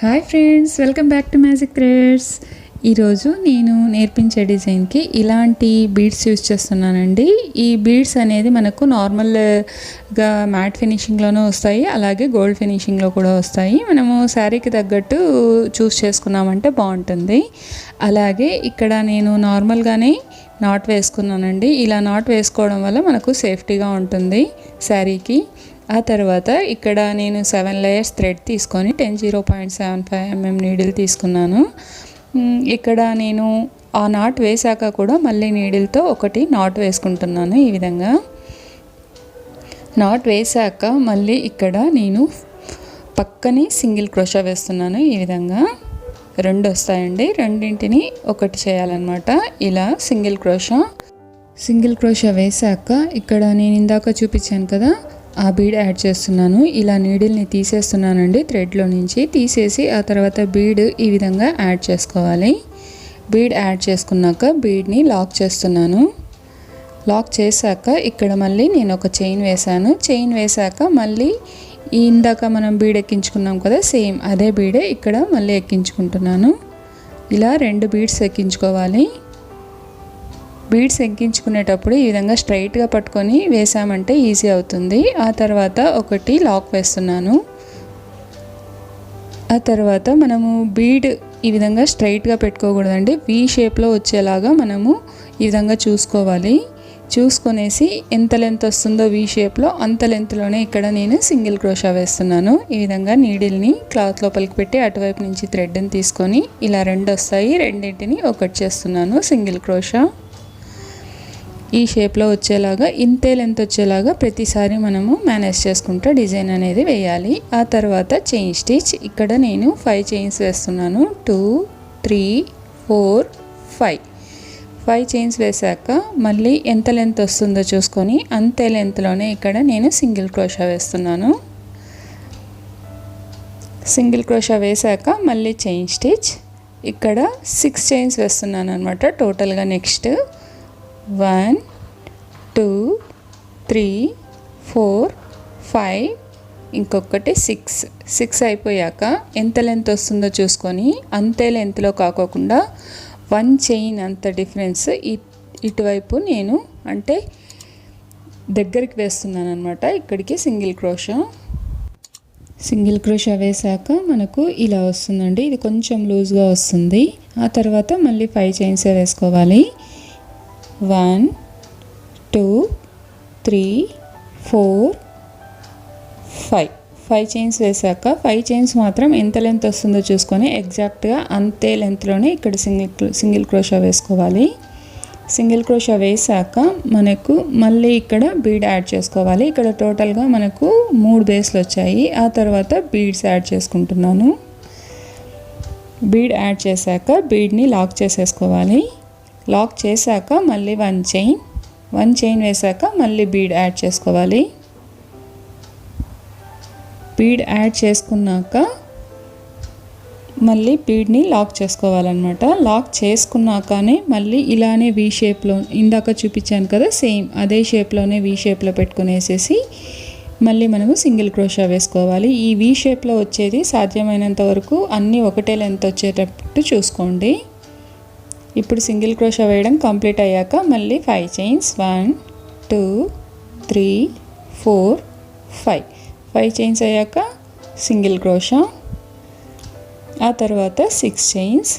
Hi friends, welcome back to magic threads. ఈరోజు నేను నేర్పించే డిజైన్కి ఇలాంటి బీడ్స్ యూజ్ చేస్తున్నానండి. ఈ బీడ్స్ అనేది మనకు నార్మల్గా మ్యాట్ ఫినిషింగ్లోనూ వస్తాయి, అలాగే గోల్డ్ ఫినిషింగ్లో కూడా వస్తాయి. మనము శారీకి తగ్గట్టు చూస్ చేసుకున్నామంటే బాగుంటుంది. అలాగే ఇక్కడ నేను నార్మల్గానే నాట్ వేసుకున్నానండి. ఇలా నాట్ వేసుకోవడం వల్ల మనకు సేఫ్టీగా ఉంటుంది శారీకి. ఆ తర్వాత ఇక్కడ నేను 7 లేయర్స్ థ్రెడ్ తీసుకొని 10.75 mm నీడిల్ తీసుకున్నాను. ఇక్కడ నేను ఆ నాట్ వేసాక కూడా మళ్ళీ నీడిల్తో ఒకటి నాట్ వేసుకుంటున్నాను. ఈ విధంగా నాట్ వేసాక మళ్ళీ ఇక్కడ నేను పక్కనే సింగిల్ క్రోషా వేస్తున్నాను. ఈ విధంగా 2 వస్తాయండి, రెండింటిని ఒకటి చేయాలన్నమాట. ఇలా సింగిల్ క్రోషా వేసాక ఇక్కడ నేను ఇందాక చూపించాను కదా, ఆ బీడ్ యాడ్ చేస్తున్నాను. ఇలా నీడిల్ని తీసేస్తున్నానండి, థ్రెడ్లో నుంచి తీసేసి ఆ తర్వాత బీడ్ ఈ విధంగా యాడ్ చేసుకోవాలి. బీడ్ యాడ్ చేసుకున్నాక బీడ్ని లాక్ చేస్తున్నాను. లాక్ చేశాక ఇక్కడ మళ్ళీ నేను ఒక చైన్ వేసాను. చైన్ వేసాక మళ్ళీ ఇందాక మనం బీడ్ ఎక్కించుకున్నాం కదా, సేమ్ అదే బీడే ఇక్కడ మళ్ళీ ఎక్కించుకుంటున్నాను. ఇలా 2 బీడ్స్ ఎక్కించుకోవాలి. బీడ్స్ ఎక్కించుకునేటప్పుడు ఈ విధంగా స్ట్రైట్గా పట్టుకొని వేసామంటే ఈజీ అవుతుంది. ఆ తర్వాత ఒకటి లాక్ వేస్తున్నాను. ఆ తర్వాత మనము బీడ్ ఈ విధంగా స్ట్రైట్గా పెట్టుకోకూడదండి, వీ షేప్లో వచ్చేలాగా మనము ఈ విధంగా చూసుకోవాలి. చూసుకొనేసి ఎంత లెంత్ వస్తుందో వీ షేప్లో అంత లెంత్లోనే ఇక్కడ నేను సింగిల్ క్రోషా వేస్తున్నాను. ఈ విధంగా నీడిల్ని క్లాత్ లోపలికి పెట్టి అటువైపు నుంచి థ్రెడ్ని తీసుకొని ఇలా 2 వస్తాయి, రెండింటిని ఒకటి చేస్తున్నాను. సింగిల్ క్రోషా ఈ షేప్లో వచ్చేలాగా, ఇంతే లెంత్ వచ్చేలాగా ప్రతిసారి మనము మేనేజ్ చేసుకుంటూ డిజైన్ అనేది వేయాలి. ఆ తర్వాత చైన్ స్టిచ్ ఇక్కడ నేను 5 చైన్స్ వేస్తున్నాను. 2, 3, 4, 5 చైన్స్ వేసాక మళ్ళీ ఎంత లెంత్ వస్తుందో చూసుకొని అంతే లెంత్లోనే ఇక్కడ నేను సింగిల్ క్రోషా వేస్తున్నాను. సింగిల్ క్రోషా వేసాక మళ్ళీ చైన్ స్టిచ్ ఇక్కడ 6 చైన్స్ వేస్తున్నాను అనమాట టోటల్గా. నెక్స్ట్ 1, 2, 3, 4, 5 ఇంకొకటి 6 అయిపోయాక ఎంత లెంత్ వస్తుందో చూసుకొని అంతే లెంత్లో కాకోకుండా 1 చైన్ అంత డిఫరెన్స్ ఇటువైపు నేను అంటే దగ్గరికి వేస్తున్నాను అనమాట. ఇక్కడికి సింగిల్ క్రోషా వేసాక మనకు ఇలా వస్తుందండి. ఇది కొంచెం లూజ్గా వస్తుంది. ఆ తర్వాత మళ్ళీ 5 చైన్సే వేసుకోవాలి. 1, 2, 3, 4, 5 చైన్స్ వేసాక 5 చైన్స్ మాత్రం ఎంత లెంత్ వస్తుందో చూసుకొని ఎగ్జాక్ట్గా అంతే లెంత్లోనే ఇక్కడ సింగిల్ క్రోషా వేసుకోవాలి. సింగిల్ క్రోషా వేసాక మనకు మళ్ళీ ఇక్కడ బీడ్ యాడ్ చేసుకోవాలి. ఇక్కడ టోటల్గా మనకు 3 బేస్లు వచ్చాయి. ఆ తర్వాత బీడ్స్ యాడ్ చేసుకుంటున్నాను. బీడ్ యాడ్ చేశాక బీడ్ని లాక్ చేసేసుకోవాలి. లాక్ చేశాక మళ్ళీ 1 చైన్ వేసాక మళ్ళీ బీడ్ యాడ్ చేసుకోవాలి. బీడ్ యాడ్ చేసుకున్నాక మళ్ళీ బీడ్ని లాక్ చేసుకోవాలన్నమాట. లాక్ చేసుకున్నాకనే మళ్ళీ ఇలానే వీ షేప్లో ఇందాక చూపించాను కదా, సేమ్ అదే షేప్లోనే వీ షేప్లో పెట్టుకునేసేసి మళ్ళీ మనము సింగిల్ క్రోషా వేసుకోవాలి. ఈ వీ షేప్లో వచ్చేది సాధ్యమైనంత వరకు అన్నీ ఒకటే లెంత్ వచ్చేటట్టు చూసుకోండి. ఇప్పుడు సింగిల్ క్రోషా వేయడం కంప్లీట్ అయ్యాక మళ్ళీ 5 చైన్స్ 1, 2, 3, 4, 5 చైన్స్ అయ్యాక సింగిల్ క్రోషా. ఆ తర్వాత 6 చైన్స్.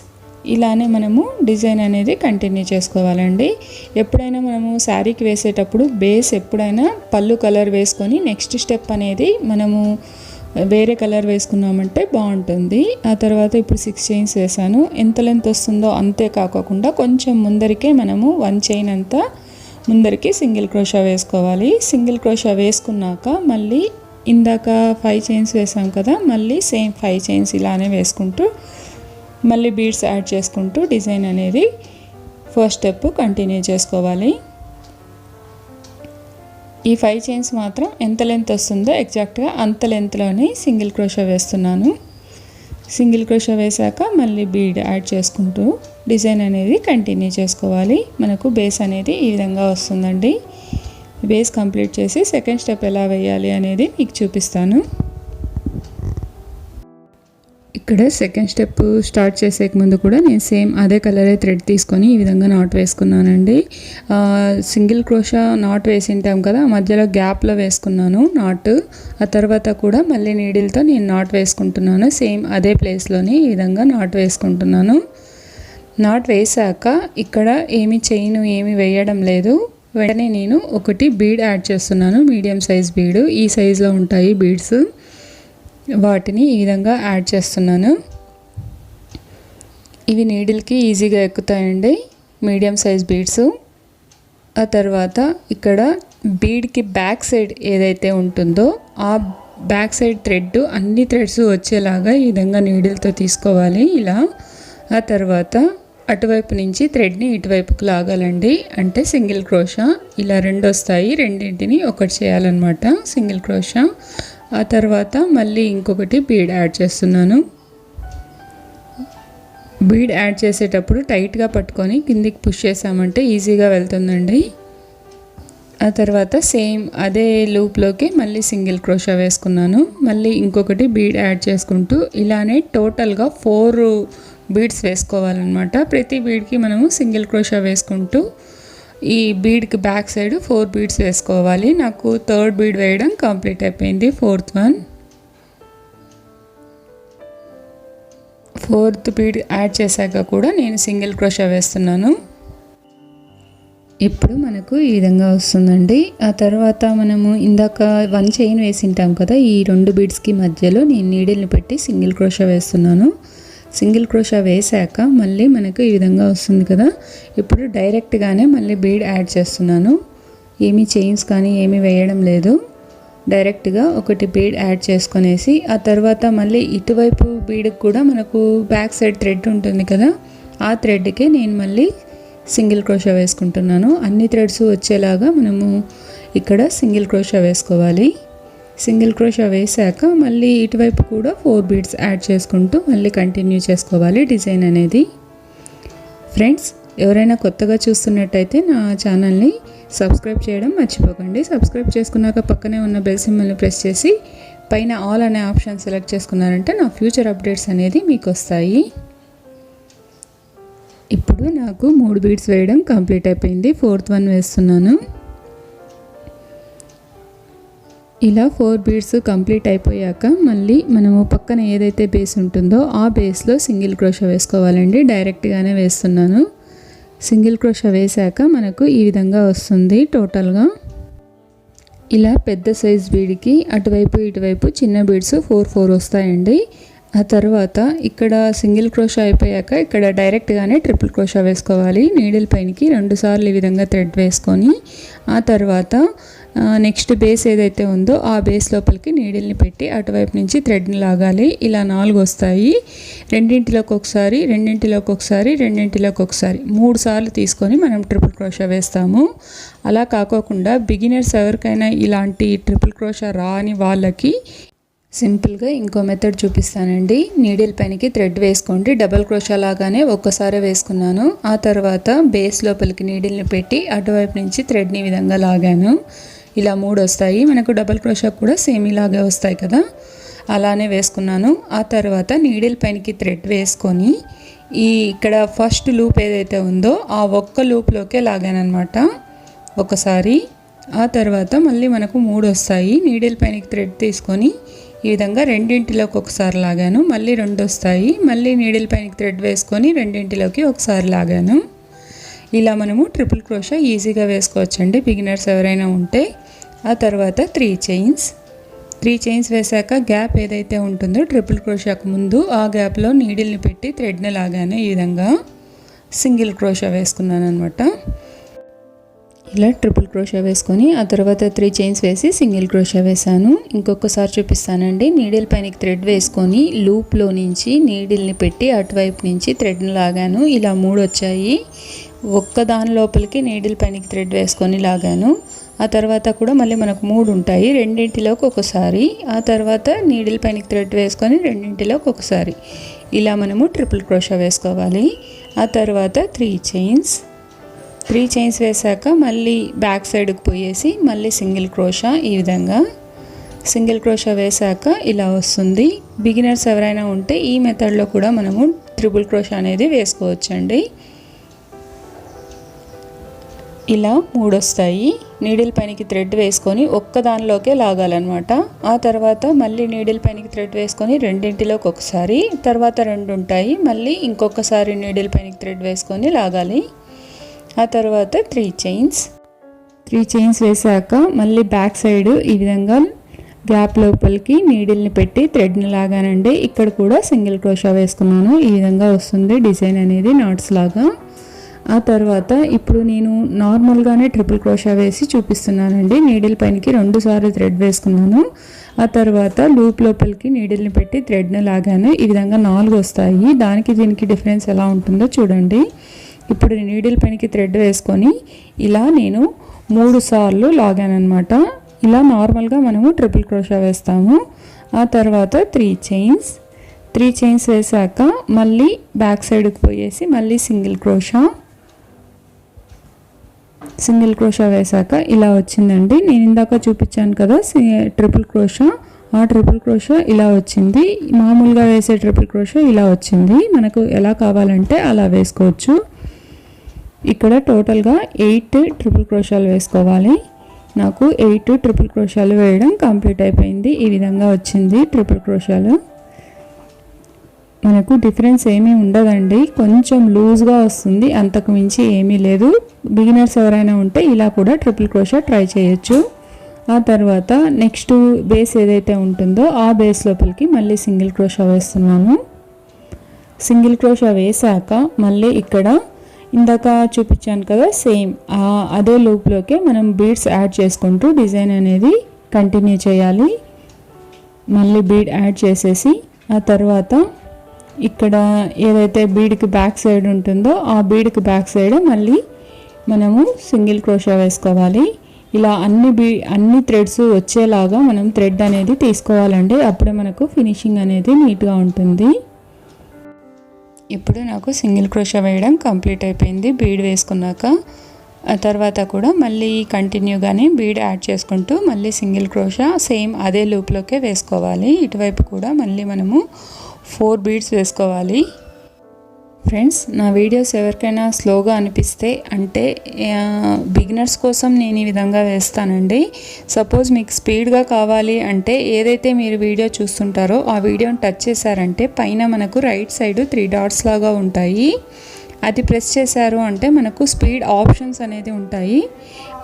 ఇలానే మనము డిజైన్ అనేది కంటిన్యూ చేసుకోవాలండి. ఎప్పుడైనా మనము శారీకి వేసేటప్పుడు బేస్ ఎప్పుడైనా పళ్ళు కలర్ వేసుకొని నెక్స్ట్ స్టెప్ అనేది మనము వేరే కలర్ వేసుకున్నామంటే బాగుంటుంది. ఆ తర్వాత ఇప్పుడు 6 చైన్స్ వేసాను. ఎంత లెంత్ వస్తుందో అంతే కాకుండా కొంచెం ముందరికే మనము 1 చైన్ అంతా ముందరికి సింగిల్ క్రోషా వేసుకోవాలి. సింగిల్ క్రోషా వేసుకున్నాక మళ్ళీ ఇందాక 5 చైన్స్ వేసాం కదా, మళ్ళీ సేమ్ 5 చైన్స్ ఇలానే వేసుకుంటూ మళ్ళీ బీడ్స్ యాడ్ చేసుకుంటూ డిజైన్ అనేది ఫస్ట్ స్టెప్ కంటిన్యూ చేసుకోవాలి. ఈ 5 చైన్స్ మాత్రం ఎంత లెంత్ వస్తుందో ఎగ్జాక్ట్గా అంత లెంత్లోనే సింగిల్ క్రోషా వేస్తున్నాను. సింగిల్ క్రోషా వేసాక మళ్ళీ బీడ్ యాడ్ చేసుకుంటూ డిజైన్ అనేది కంటిన్యూ చేసుకోవాలి. మనకు బేస్ అనేది ఈ విధంగా వస్తుందండి. బేస్ కంప్లీట్ చేసి సెకండ్ స్టెప్ ఎలా వేయాలి అనేది మీకు చూపిస్తాను. ఇక్కడ సెకండ్ స్టెప్ స్టార్ట్ చేసే ముందు కూడా నేను సేమ్ అదే కలరే థ్రెడ్ తీసుకొని ఈ విధంగా నాట్ వేసుకున్నానండి. సింగిల్ క్రోషా నాట్ వేసింటాం కదా, మధ్యలో గ్యాప్లో వేసుకున్నాను నాట్. ఆ తర్వాత కూడా మళ్ళీ నీడిల్తో నేను నాట్ వేసుకుంటున్నాను. సేమ్ అదే ప్లేస్లోని ఈ విధంగా నాట్ వేసుకుంటున్నాను. నాట్ వేసాక ఇక్కడ ఏమి వేయడం లేదు. వెంటనే నేను ఒకటి బీడ్ యాడ్ చేస్తున్నాను, మీడియం సైజ్ బీడ్. ఈ సైజులో ఉంటాయి బీడ్స్, వాటిని ఈ విధంగా యాడ్ చేస్తున్నాను. ఇవి నీడిల్కి ఈజీగా ఎక్కుతాయండి, మీడియం సైజ్ బీడ్స్. ఆ తర్వాత ఇక్కడ బీడ్కి బ్యాక్ సైడ్ ఏదైతే ఉంటుందో ఆ బ్యాక్ సైడ్ థ్రెడ్ అన్ని థ్రెడ్స్ వచ్చేలాగా ఈ విధంగా నీడిల్తో తీసుకోవాలి ఇలా. ఆ తర్వాత అటువైపు నుంచి థ్రెడ్ని ఇటువైపుకు లాగాలండి, అంటే సింగిల్ క్రోషా. ఇలా రెండు వస్తాయి, రెండింటిని ఒకటి చేయాలన్నమాట సింగిల్ క్రోషా. ఆ తర్వాత మళ్ళీ ఇంకొకటి బీడ్ యాడ్ చేస్తున్నాను. బీడ్ యాడ్ చేసేటప్పుడు టైట్గా పట్టుకొని కిందికి పుష్ చేసామంటే ఈజీగా వెళ్తుందండి. ఆ తర్వాత సేమ్ అదే లూప్లోకి మళ్ళీ సింగిల్ క్రోషా వేసుకున్నాను. మళ్ళీ ఇంకొకటి బీడ్ యాడ్ చేసుకుంటూ ఇలానే టోటల్గా 4 బీడ్స్ వేసుకోవాలన్నమాట. ప్రతి బీడ్కి మనము సింగిల్ క్రోషా వేసుకుంటూ ఈ బీడ్కి బ్యాక్ సైడ్ 4 బీడ్స్ వేసుకోవాలి. నాకు థర్డ్ బీడ్ వేయడం కంప్లీట్ అయిపోయింది. ఫోర్త్ బీడ్ యాడ్ చేశాక కూడా నేను సింగిల్ క్రోషా వేస్తున్నాను. ఇప్పుడు మనకు ఈ విధంగా వస్తుందండి. ఆ తర్వాత మనము ఇందాక 1 చైన్ వేసింటాం కదా, ఈ 2 బీడ్స్కి మధ్యలో నేను నీడిల్ని పెట్టి సింగిల్ క్రోషా వేస్తున్నాను. సింగిల్ క్రోషా వేసాక మళ్ళీ మనకు ఈ విధంగా వస్తుంది కదా. ఇప్పుడు డైరెక్ట్గానే మళ్ళీ బీడ్ యాడ్ చేస్తున్నాను. ఏమీ చైన్స్ కానీ ఏమీ వేయడం లేదు, డైరెక్ట్గా ఒకటి బీడ్ యాడ్ చేసుకొనేసి ఆ తర్వాత మళ్ళీ ఇటువైపు బీడ్కి కూడా మనకు బ్యాక్ సైడ్ థ్రెడ్ ఉంటుంది కదా, ఆ థ్రెడ్కే నేను మళ్ళీ సింగిల్ క్రోషా వేసుకుంటున్నాను. అన్ని థ్రెడ్స్ వచ్చేలాగా మనము ఇక్కడ సింగిల్ క్రోషా వేసుకోవాలి. సింగిల్ క్రోషా వేసాక మళ్ళీ ఇటువైపు కూడా 4 బీడ్స్ యాడ్ చేసుకుంటూ మళ్ళీ కంటిన్యూ చేసుకోవాలి డిజైన్ అనేది. ఫ్రెండ్స్, ఎవరైనా కొత్తగా చూస్తున్నట్టయితే నా ఛానల్ని సబ్స్క్రైబ్ చేయడం మర్చిపోకండి. సబ్స్క్రైబ్ చేసుకున్నాక పక్కనే ఉన్న బెల్ సింబల్ని ప్రెస్ చేసి పైన ఆల్ అనే ఆప్షన్ సెలెక్ట్ చేసుకున్నారంటే నా ఫ్యూచర్ అప్డేట్స్ అనేది మీకు వస్తాయి. ఇప్పుడు నాకు 3 బీడ్స్ వేయడం కంప్లీట్ అయిపోయింది. 4th వన్ వేస్తున్నాను. ఇలా 4 బీడ్స్ కంప్లీట్ అయిపోయాక మళ్ళీ మనము పక్కన ఏదైతే బేస్ ఉంటుందో ఆ బేస్లో సింగిల్ క్రోషా వేసుకోవాలండి. డైరెక్ట్గానే వేస్తున్నాను. సింగిల్ క్రోషా వేసాక మనకు ఈ విధంగా వస్తుంది టోటల్గా. ఇలా పెద్ద సైజ్ బీడ్కి అటువైపు ఇటువైపు చిన్న బీడ్స్ 4 వస్తాయండి. ఆ తర్వాత ఇక్కడ సింగిల్ క్రోషా అయిపోయాక ఇక్కడ డైరెక్ట్గానే ట్రిపుల్ క్రోషా వేసుకోవాలి. నీడిల్ పైనకి 2 సార్లు ఈ విధంగా థ్రెడ్ వేసుకొని ఆ తర్వాత నెక్స్ట్ బేస్ ఏదైతే ఉందో ఆ బేస్ లోపలికి నీడిల్ని పెట్టి అటువైపు నుంచి థ్రెడ్ని లాగాలి. ఇలా 4 వస్తాయి. రెండింటిలోకి ఒకసారి 3 సార్లు తీసుకొని మనం ట్రిపుల్ క్రోషా వేస్తాము. అలా కాకోకుండా బిగినర్స్ ఎవరికైనా ఇలాంటి ట్రిపుల్ క్రోషా రాని వాళ్ళకి సింపుల్గా ఇంకో మెథడ్ చూపిస్తానండి. నీడిల్ పైనకి థ్రెడ్ వేసుకోండి, డబల్ క్రోషా లాగానే ఒక్కసారి వేసుకున్నాను. ఆ తర్వాత బేస్ లోపలికి నీడిల్ని పెట్టి అటువైపు నుంచి థ్రెడ్ని ఈ విధంగా లాగాను. ఇలా 3 వస్తాయి. మనకు డబల్ క్రోషా కూడా సేమ్ ఇలాగే వస్తాయి కదా, అలానే వేసుకున్నాను. ఆ తర్వాత నీడిల్ పైనకి థ్రెడ్ వేసుకొని ఇక్కడ ఫస్ట్ లూప్ ఏదైతే ఉందో ఆ ఒక్క లూప్లోకే లాగానమాట ఒకసారి. ఆ తర్వాత మళ్ళీ మనకు 3 వస్తాయి. నీడిల్ పైనకి థ్రెడ్ తీసుకొని ఈ విధంగా రెండింటిలోకి ఒకసారి లాగాను. మళ్ళీ 2 వస్తాయి. మళ్ళీ నీడిల్ పైనకి థ్రెడ్ వేసుకొని రెండింటిలోకి ఒకసారి లాగాను. ఇలా మనము ట్రిపుల్ క్రోషా ఈజీగా వేసుకోవచ్చండి బిగినర్స్ ఎవరైనా ఉంటే. ఆ తర్వాత 3 చైన్స్ వేసాక గ్యాప్ ఏదైతే ఉంటుందో ట్రిపుల్ క్రోషాకు ముందు ఆ గ్యాప్లో నీడిల్ని పెట్టి థ్రెడ్ని లాగాను. ఈ విధంగా సింగిల్ క్రోషా వేసుకున్నాను అనమాట. ఇలా ట్రిపుల్ క్రోషా వేసుకొని ఆ తర్వాత 3 చైన్స్ వేసి సింగిల్ క్రోషా వేసాను. ఇంకొకసారి చూపిస్తానండి. నీడిల్ పైనకి థ్రెడ్ వేసుకొని లూప్లో నుంచి నీడిల్ని పెట్టి అటువైపు నుంచి థ్రెడ్ని లాగాను. ఇలా 3 వచ్చాయి. ఒక్క దాని లోపలికి నీడిల్ పైనకి థ్రెడ్ వేసుకొని లాగాను. ఆ తర్వాత కూడా మళ్ళీ మనకు 3 ఉంటాయి. రెండింటిలోకి ఒకసారి, ఆ తర్వాత నీడిల్ పైనకి థ్రెడ్ వేసుకొని రెండింటిలోకి ఒకసారి, ఇలా మనము ట్రిపుల్ క్రోషా వేసుకోవాలి. ఆ తర్వాత 3 చైన్స్ వేసాక మళ్ళీ బ్యాక్ సైడ్కి పోయేసి మళ్ళీ సింగిల్ క్రోషా ఈ విధంగా సింగిల్ క్రోషా వేసాక ఇలా వస్తుంది. బిగినర్స్ ఎవరైనా ఉంటే ఈ మెథడ్లో కూడా మనము ట్రిపుల్ క్రోషా అనేది వేసుకోవచ్చండి. ఇలా 3 వస్తాయి. నీడిల్ పైనకి థ్రెడ్ వేసుకొని ఒక్క దానిలోకే లాగాలన్నమాట. ఆ తర్వాత మళ్ళీ నీడిల్ పైనకి థ్రెడ్ వేసుకొని రెండింటిలోకి ఒకసారి, తర్వాత 2 ఉంటాయి, మళ్ళీ ఇంకొకసారి నీడిల్ పైనకి థ్రెడ్ వేసుకొని లాగాలి. ఆ తర్వాత 3 చైన్స్ వేసాక మళ్ళీ బ్యాక్ సైడ్ ఈ విధంగా గ్యాప్ లోపలికి నీడిల్ని పెట్టి థ్రెడ్ని లాగానండి. ఇక్కడ కూడా సింగిల్ క్రోషా వేసుకున్నాను. ఈ విధంగా వస్తుంది డిజైన్ అనేది నాట్స్ లాగా. ఆ తర్వాత ఇప్పుడు నేను నార్మల్గానే ట్రిపుల్ క్రోషా వేసి చూపిస్తున్నానండి. నీడిల్ పైనకి 2 సార్లు థ్రెడ్ వేసుకున్నాను. ఆ తర్వాత లూప్ లోపలికి నీడిల్ని పెట్టి థ్రెడ్ని లాగాను. ఈ విధంగా 4 వస్తాయి. దానికి దీనికి డిఫరెన్స్ ఎలా ఉంటుందో చూడండి. ఇప్పుడు నీడిల్ పైనకి థ్రెడ్ వేసుకొని ఇలా నేను 3 సార్లు లాగాను అనమాట. ఇలా నార్మల్గా మనము ట్రిపుల్ క్రోషా వేస్తాము. ఆ తర్వాత 3 చైన్స్ వేసాక మళ్ళీ బ్యాక్ సైడ్కి పోయేసి మళ్ళీ సింగిల్ క్రోషా వేసాక ఇలా వచ్చిందండి. నేను ఇందాక చూపించాను కదా ట్రిపుల్ క్రోషా, ఆ ట్రిపుల్ క్రోషా ఇలా వచ్చింది. మామూలుగా వేసే ట్రిపుల్ క్రోషా ఇలా వచ్చింది. మనకు ఎలా కావాలంటే అలా వేసుకోవచ్చు. ఇక్కడ టోటల్గా 8 ట్రిపుల్ క్రోషాలు వేసుకోవాలి. నాకు 8 ట్రిపుల్ క్రోషాలు వేయడం కంప్లీట్ అయిపోయింది. ఈ విధంగా వచ్చింది ట్రిపుల్ క్రోషాలు. మనకు డిఫరెన్స్ ఏమీ ఉండదండి, కొంచెం లూజ్గా వస్తుంది, అంతకు మించి ఏమీ లేదు. బిగినర్స్ ఎవరైనా ఉంటే ఇలా కూడా ట్రిపుల్ క్రోషా ట్రై చేయొచ్చు. ఆ తర్వాత నెక్స్ట్ బేస్ ఏదైతే ఉంటుందో ఆ బేస్ లోపలికి మళ్ళీ సింగిల్ క్రోషా వేస్తున్నాను. సింగిల్ క్రోషా వేసాక మళ్ళీ ఇక్కడ ఇందాక చూపించాను కదా సేమ్ అదే లూప్లోకే మనం బీడ్స్ యాడ్ చేసుకుంటూ డిజైన్ అనేది కంటిన్యూ చేయాలి. మళ్ళీ బీడ్ యాడ్ చేసేసి ఆ తర్వాత ఇక్కడ ఏదైతే బీడ్కి బ్యాక్ సైడ్ ఉంటుందో ఆ బీడ్కి బ్యాక్ సైడ్ మళ్ళీ మనము సింగిల్ క్రోషా వేసుకోవాలి. ఇలా అన్ని థ్రెడ్స్ వచ్చేలాగా మనం థ్రెడ్ అనేది తీసుకోవాలండి. అప్పుడే మనకు ఫినిషింగ్ అనేది నీట్గా ఉంటుంది. ఇప్పుడు నాకు సింగిల్ క్రోషా వేయడం కంప్లీట్ అయిపోయింది బీడ్ వేసుకున్నాక. ఆ తర్వాత కూడా మళ్ళీ కంటిన్యూగానే బీడ్ యాడ్ చేసుకుంటూ మళ్ళీ సింగిల్ క్రోషా సేమ్ అదే లూప్లోకే వేసుకోవాలి. ఇటువైపు కూడా మళ్ళీ మనము 4 బీడ్స్ వేసుకోవాలి. ఫ్రెండ్స్, నా వీడియోస్ ఎవరికైనా స్లోగా అనిపిస్తే అంటే బిగినర్స్ కోసం నేను ఈ విధంగా వేస్తానండి. సపోజ్ మీకు స్పీడ్గా కావాలి అంటే ఏదైతే మీరు వీడియో చూస్తుంటారో ఆ వీడియోని టచ్ చేశారంటే పైన మనకు రైట్ సైడ్ 3 డాట్స్ లాగా ఉంటాయి. అది ప్రెస్ చేశారు అంటే మనకు స్పీడ్ ఆప్షన్స్ అనేది ఉంటాయి.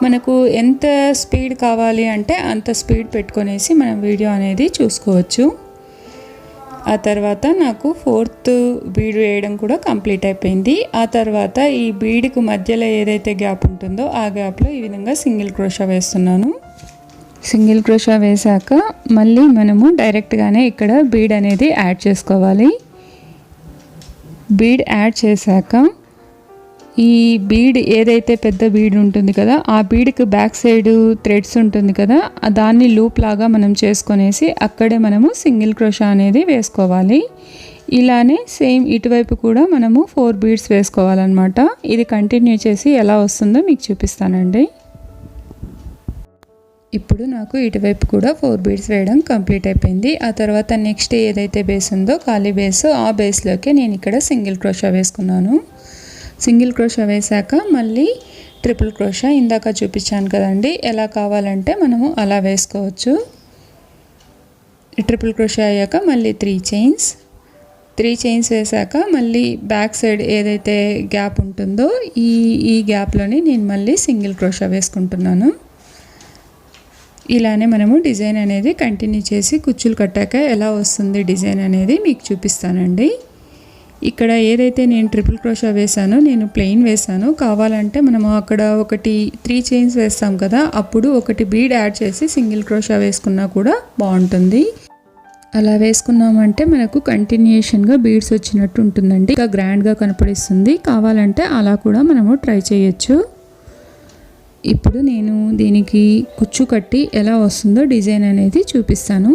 మనకు ఎంత స్పీడ్ కావాలి అంటే అంత స్పీడ్ పెట్టుకొనేసి మనం వీడియో అనేది చూసుకోవచ్చు. ఆ తర్వాత నాకు 4th బీడ్ వేయడం కూడా కంప్లీట్ అయిపోయింది. ఆ తర్వాత ఈ బీడ్కి మధ్యలో ఏదైతే గ్యాప్ ఉంటుందో ఆ గ్యాప్లో ఈ విధంగా సింగిల్ క్రోషా వేస్తున్నాను. సింగిల్ క్రోషా వేసాక మళ్ళీ మనము డైరెక్ట్గానే ఇక్కడ బీడ్ అనేది యాడ్ చేసుకోవాలి. బీడ్ యాడ్ చేశాక ఈ బీడ్ ఏదైతే పెద్ద బీడ్ ఉంటుంది కదా ఆ బీడ్కి బ్యాక్ సైడ్ థ్రెడ్స్ ఉంటుంది కదా దాన్ని లూప్ లాగా మనం చేసుకొనేసి అక్కడే మనము సింగిల్ క్రోషా అనేది వేసుకోవాలి. ఇలానే సేమ్ ఇటువైపు కూడా మనము 4 బీడ్స్ వేసుకోవాలన్నమాట. ఇది కంటిన్యూ చేసి ఎలా వస్తుందో మీకు చూపిస్తానండి. ఇప్పుడు నాకు ఇటువైపు కూడా 4 బీడ్స్ వేయడం కంప్లీట్ అయిపోయింది. ఆ తర్వాత నెక్స్ట్ ఏదైతే బేస్ ఉందో ఖాళీ బేస్ ఆ బేస్లోకి నేను ఇక్కడ సింగిల్ క్రోషా వేసుకున్నాను. సింగిల్ క్రోషా వేసాక మళ్ళీ ట్రిపుల్ క్రోషా ఇందాక చూపించాను కదండి, ఎలా కావాలంటే మనము అలా వేసుకోవచ్చు. ట్రిపుల్ క్రోషా అయ్యాక మళ్ళీ 3 చైన్స్ వేసాక మళ్ళీ బ్యాక్ సైడ్ ఏదైతే గ్యాప్ ఉంటుందో ఈ గ్యాప్లోనే నేను మళ్ళీ సింగిల్ క్రోషా వేసుకుంటున్నాను. ఇలానే మనము డిజైన్ అనేది కంటిన్యూ చేసి కుచ్చులు కట్టాక ఎలా వస్తుంది డిజైన్ అనేది మీకు చూపిస్తానండి. ఇక్కడ ఏదైతే నేను ట్రిపుల్ క్రోషా వేసానో నేను ప్లెయిన్ వేసాను. కావాలంటే మనము అక్కడ 3 చైన్స్ వేస్తాం కదా అప్పుడు 1 బీడ్ యాడ్ చేసి సింగిల్ క్రోషా వేసుకున్నా కూడా బాగుంటుంది. అలా వేసుకున్నామంటే మనకు కంటిన్యూషన్గా బీడ్స్ వచ్చినట్టు ఉంటుందండి, ఇంకా గ్రాండ్గా కనపడిస్తుంది. కావాలంటే అలా కూడా మనము ట్రై చేయొచ్చు. ఇప్పుడు నేను దీనికి కుచ్చు కట్టి ఎలా వస్తుందో డిజైన్ అనేది చూపిస్తాను.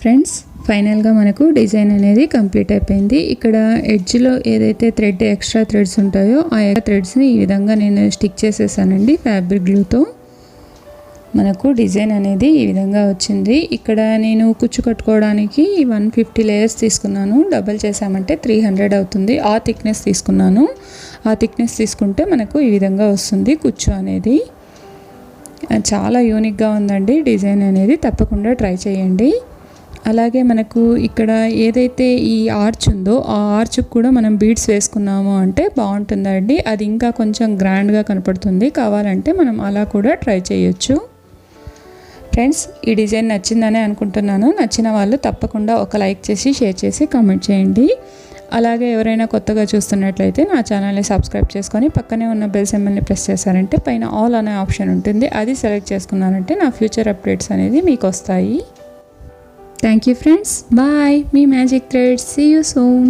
ఫ్రెండ్స్, ఫైనల్గా మనకు డిజైన్ అనేది కంప్లీట్ అయిపోయింది. ఇక్కడ ఎడ్జ్లో ఏదైతే ఎక్స్ట్రా థ్రెడ్స్ ఉంటాయో ఆ థ్రెడ్స్ని ఈ విధంగా నేను స్టిక్ చేసేసానండి ఫ్యాబ్రిక్ గ్లూతో. మనకు డిజైన్ అనేది ఈ విధంగా వచ్చింది. ఇక్కడ నేను కుచ్చు కట్టుకోవడానికి 150 లేయర్స్ తీసుకున్నాను. డబల్ చేసామంటే 300 అవుతుంది. ఆ థిక్నెస్ తీసుకున్నాను. ఆ థిక్నెస్ తీసుకుంటే మనకు ఈ విధంగా వస్తుంది కుచ్చు అనేది. చాలా యూనిక్గా ఉందండి డిజైన్ అనేది. తప్పకుండా ట్రై చేయండి. అలాగే మనకు ఇక్కడ ఏదైతే ఈ ఆర్చ్ ఉందో ఆ ఆర్చ్కి కూడా మనం బీడ్స్ వేసుకున్నాము అంటే బాగుంటుందండి. అది ఇంకా కొంచెం గ్రాండ్గా కనపడుతుంది. కావాలంటే మనం అలా కూడా ట్రై చేయొచ్చు. ఫ్రెండ్స్, ఈ డిజైన్ నచ్చిందనే అనుకుంటున్నాను. నచ్చిన వాళ్ళు తప్పకుండా ఒక లైక్ చేసి షేర్ చేసి కామెంట్ చేయండి. అలాగే ఎవరైనా కొత్తగా చూస్తున్నట్లయితే నా ఛానల్ని సబ్స్క్రైబ్ చేసుకొని పక్కనే ఉన్న బెల్ సింబల్ని ప్రెస్ చేశారంటే పైన ఆల్ అనే ఆప్షన్ ఉంటుంది. అది సెలెక్ట్ చేసుకున్నారంటే నా ఫ్యూచర్ అప్డేట్స్ అనేది మీకు వస్తాయి. Thank you friends. బాయ్. మీ magic threads. See you soon.